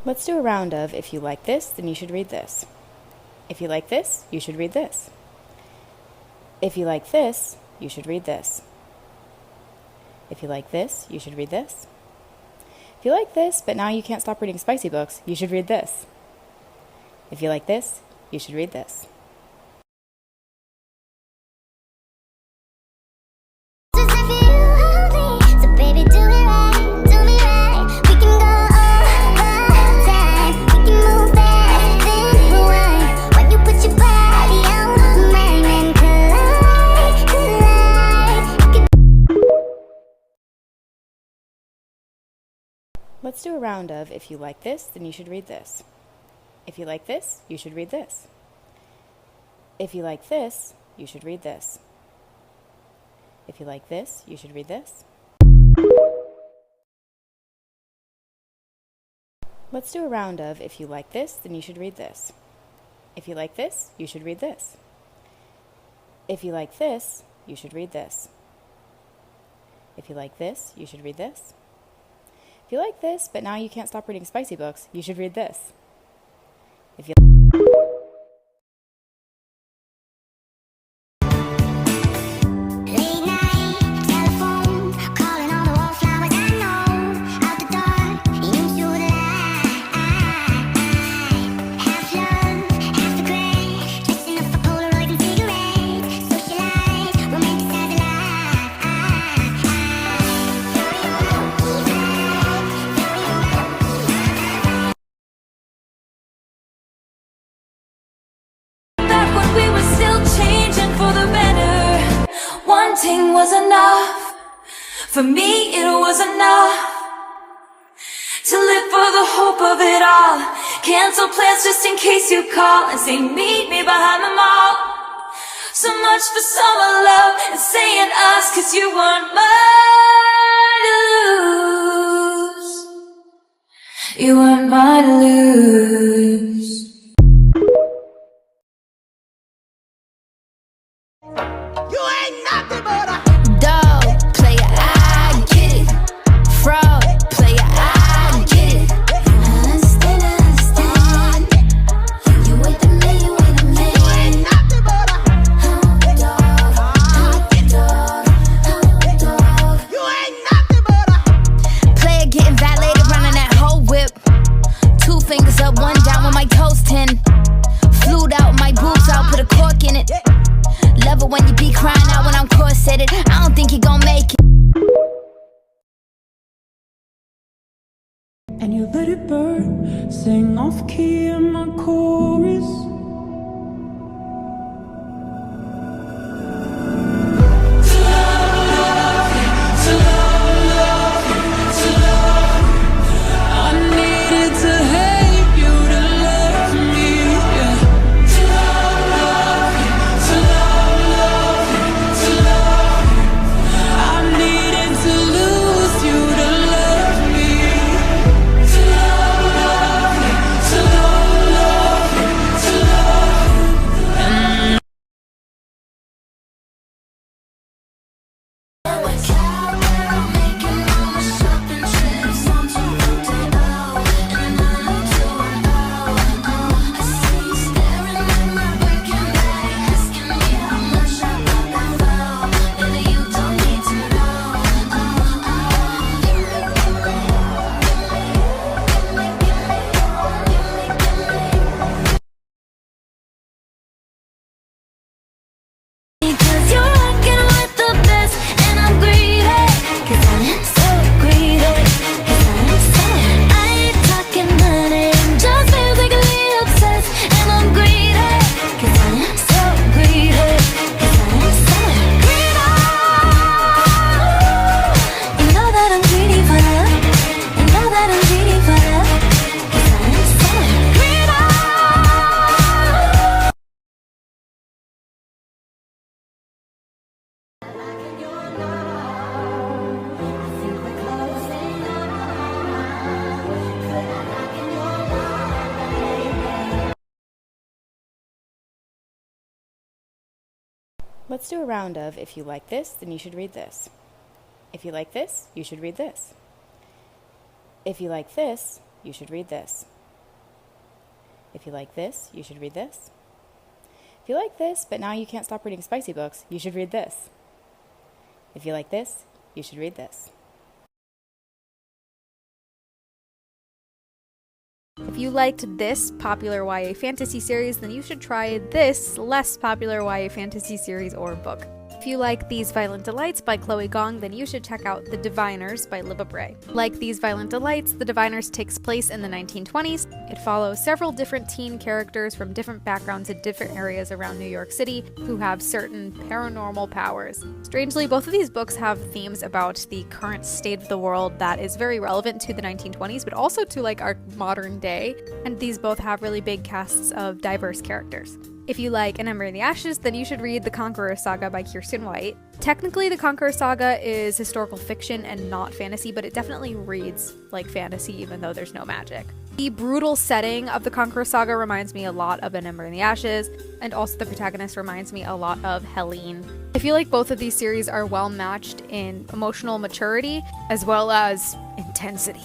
Let's do a round of if you like this, then you should read this. If you like this, you should read this. If you like this, you should read this. If you like this, you should read this. If you like this, but now you can't stop reading spicy books, you should read this. If you like this, you should read this. Let's do a round of if you like this, then you should read this. If you like this, you should read this. If you like this, you should read this. If you like this, you should read this. Let's do a round of if you like this, then you should read this. If you like this, you should read this. If you like this, you should read this. If you like this, you should read this. If you like this, but now you can't stop reading spicy books, you should read this. If you was enough. For me it was enough to live for the hope of it all. Cancel plans just in case you call and say meet me behind the mall. So much for summer love and saying us, 'cause you weren't mine to lose. You weren't mine to lose. You ain't nothing but a when you be crying out when I'm corseted. I don't think you're gonna make it. And you let it burn, sing off key in my chorus. Let's do a round of if you like this, then you should read this. If you like this, you should read this. If you like this, you should read this. If you like this, you should read this. If you like this, but now you can't stop reading spicy books, you should read this. If you like this, you should read this. If you liked this popular YA fantasy series, then you should try this less popular YA fantasy series or book. If you like These Violent Delights by Chloe Gong, then you should check out The Diviners by Libba Bray. Like These Violent Delights, The Diviners takes place in the 1920s. It follows several different teen characters from different backgrounds in different areas around New York City who have certain paranormal powers. Strangely, both of these books have themes about the current state of the world that is very relevant to the 1920s, but also to like our modern day, and these both have really big casts of diverse characters. If you like An Ember in the Ashes, then you should read The Conqueror Saga by Kirsten White. Technically, The Conqueror Saga is historical fiction and not fantasy, but it definitely reads like fantasy even though there's no magic. The brutal setting of The Conqueror Saga reminds me a lot of An Ember in the Ashes, and also the protagonist reminds me a lot of Helene. I feel like both of these series are well matched in emotional maturity as well as intensity.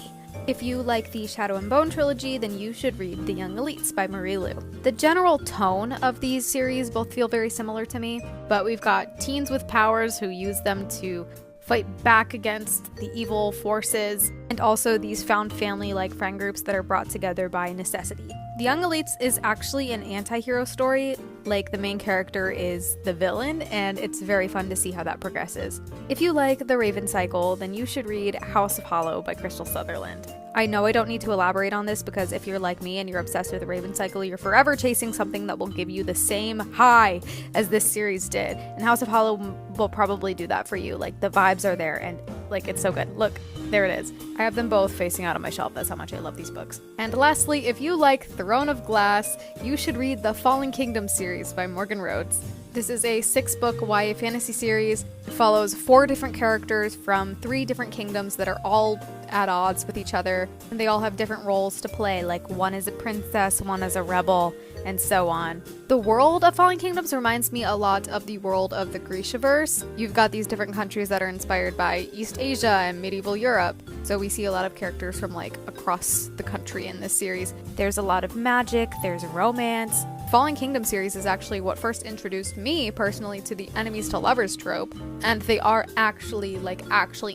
If you like the Shadow and Bone trilogy, then you should read The Young Elites by Marie Lu. The general tone of these series both feel very similar to me, but we've got teens with powers who use them to fight back against the evil forces, and also these found family-like friend groups that are brought together by necessity. The Young Elites is actually an anti-hero story, like the main character is the villain, and it's very fun to see how that progresses. If you like The Raven Cycle, then you should read House of Hollow by Crystal Sutherland. I know I don't need to elaborate on this because if you're like me and you're obsessed with The Raven Cycle, you're forever chasing something that will give you the same high as this series did. And House of Hollow will probably do that for you. Like, the vibes are there and like it's so good. Look, there it is. I have them both facing out on my shelf. That's how much I love these books. And lastly, if you like Throne of Glass, you should read the Fallen Kingdom series by Morgan Rhodes. This is a 6-book YA fantasy series. It follows 4 different characters from 3 different kingdoms that are all at odds with each other, and they all have different roles to play, like one is a princess, one is a rebel, and so on. The world of Fallen Kingdoms reminds me a lot of the world of the Grishaverse. You've got these different countries that are inspired by East Asia and medieval Europe, so we see a lot of characters from like across the country in this series. There's a lot of magic, there's romance. Fallen Kingdom series is actually what first introduced me personally to the enemies to lovers trope, and they are actually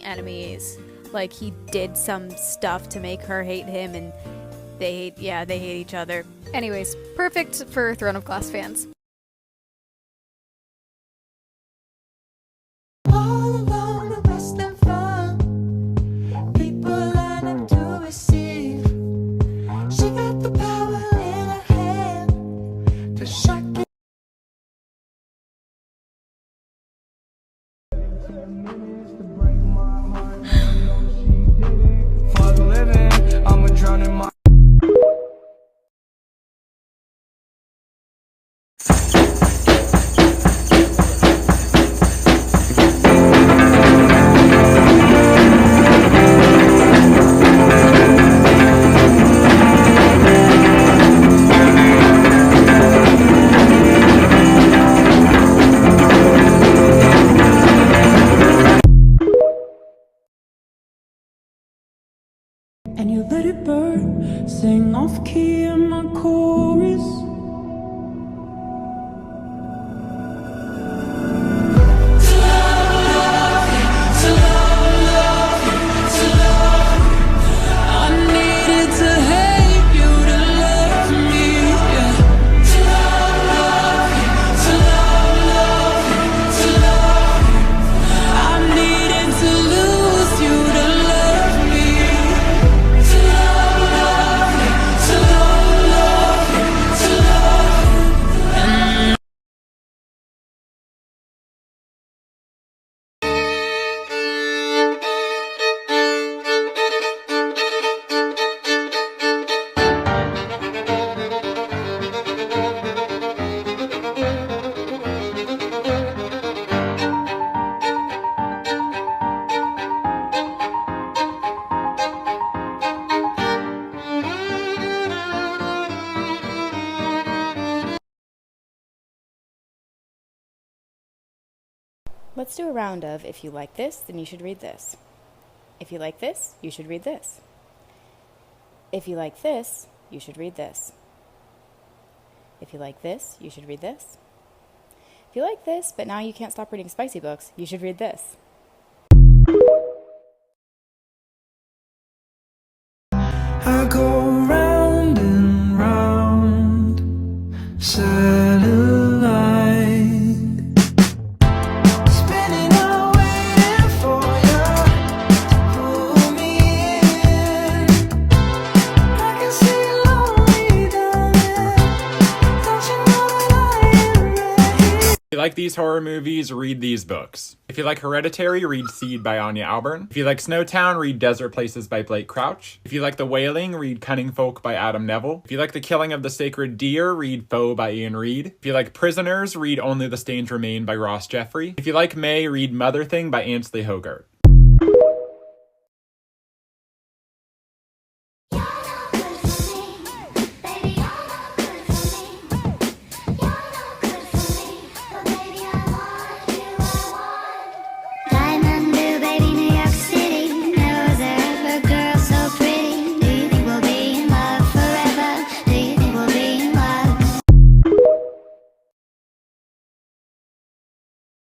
enemies. Like, he did some stuff to make her hate him, and they hate each other. Anyways, perfect for Throne of Glass fans. All along the Western Front, people line up to receive. She got the power in her hand to shock it. For the living, I'ma drown in my. And you let it burn, sing off key in my chorus. I needed to hate you to love me, yeah. I needed to lose you to love me. Let's do a round of if you like this, then you should read this. If you like this, you should read this. If you like this, you should read this. If you like this, you should read this. If you like this, but now you can't stop reading spicy books, you should read this. I go round and round, satellite, spinning out, waiting for you to pull me in. I can see you lonely down there. Don't you know that I am ready? If you like these horror movies, read these books. If you like Hereditary, read Seed by Anya Alburn. If you like Snowtown, read Desert Places by Blake Crouch. If you like The Wailing, read Cunning Folk by Adam Neville. If you like The Killing of the Sacred Deer, read Foe by Ian Reid. If you like Prisoners, read Only the Stains Remain by Ross Jeffrey. If you like May, read Mother Thing by Ansley Hogart.